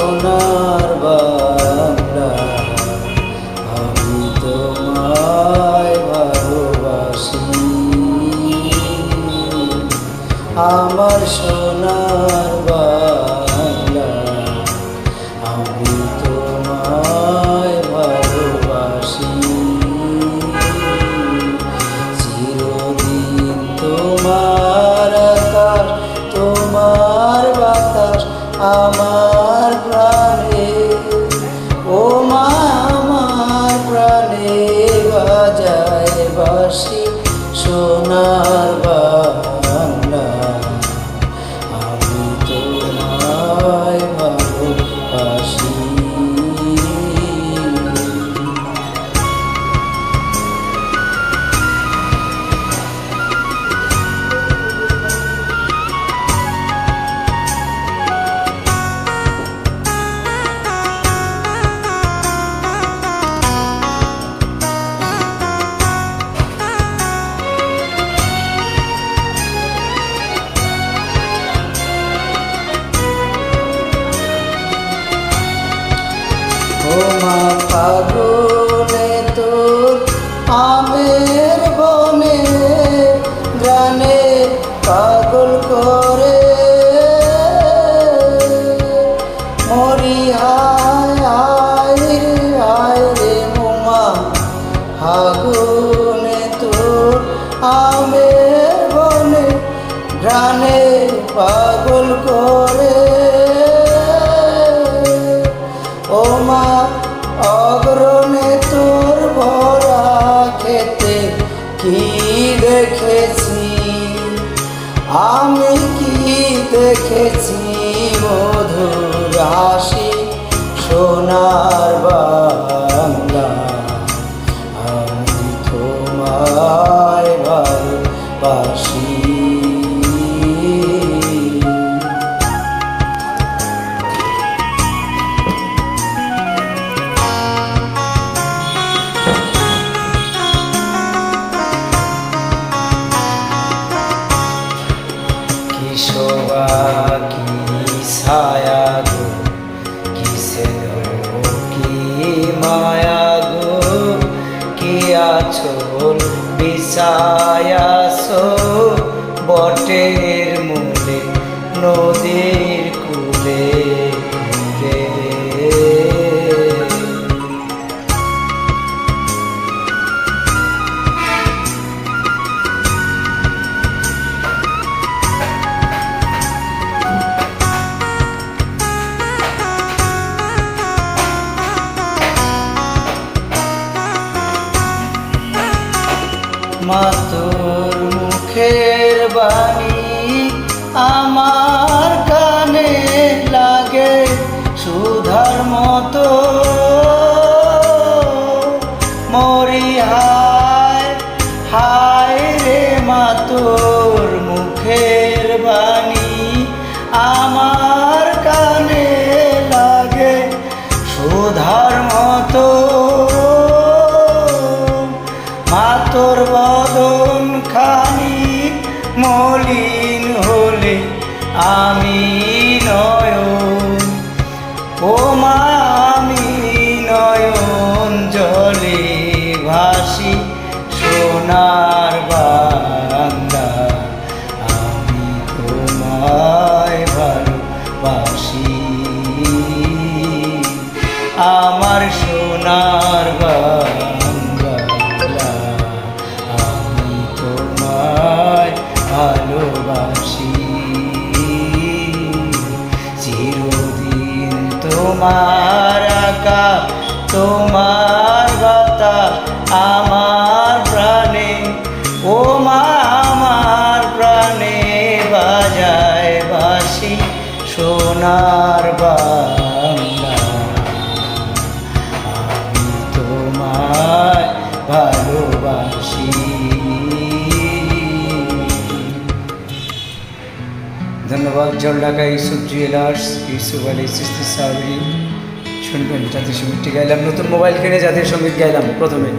সোনার বাংলা, আমি তোমায় ভালোবাসি। আমার সোনার বাংলা, আমি তোমায় ভালোবাসি। চিরদিন তোমার আকাশ, তোমার বাতাস আমার প্রাণে, ও মা আমার প্রাণে বাজায় বাঁশি। সোনার বাংলা, আমি তোমায় ভালোবাসি। ও মা ফাগুনে তোর আমের বনে, গানে পাগল করে মরি। হায় হায় রে হায় রে মোমা, ফাগুনে তোর আমের বনে, গানে পাগল করে। ও মা অগ্রণে তোর ভরা খেতে কি দেখেছি, আমি কি দেখেছি মধুর হাসি। সোনার বাংলা, আমি তোমায় ভালোবাসি। শোভা কি ছায়া গো, কি স্নেহ কি মায়া গো, কি আঁচল বিছায়াছো বটের মূলে নদীর কূলে কূলে। মা তোর মুখের বাণী আমার কানে লাগে সুধার মতো, মরি হায় হায় রে মা তোর মুখের বাণী আমার কানে লাগে সুধার মতো। মা তোর বদন খানি মলিন হলে আমি নয়ন, ও মা আমি নয়ন জলে ভাসি। সোনার বাংলা, আমি তোমায় ভালোবাসি। আমার সোনার বাংলা, আমি তোমায় ভালোবাসি। চিরদিন তোমার আকাশ, তোমার বাতাস আমার প্রাণে, ও মা আমার প্রাণে বাজায় বাঁশি। সোনার বাংলা, আমি তোমায় ভালোবাসি। ধন্যবাদ জলঢাকা ইউসুফ জুয়েলার্স, ইউসুফ আলী চিশতি সাবরি। শুনবেন জাতীয় সঙ্গীতটি গাইলাম, নতুন মোবাইল কিনে জাতীয় সঙ্গীত গাইলাম প্রথমে।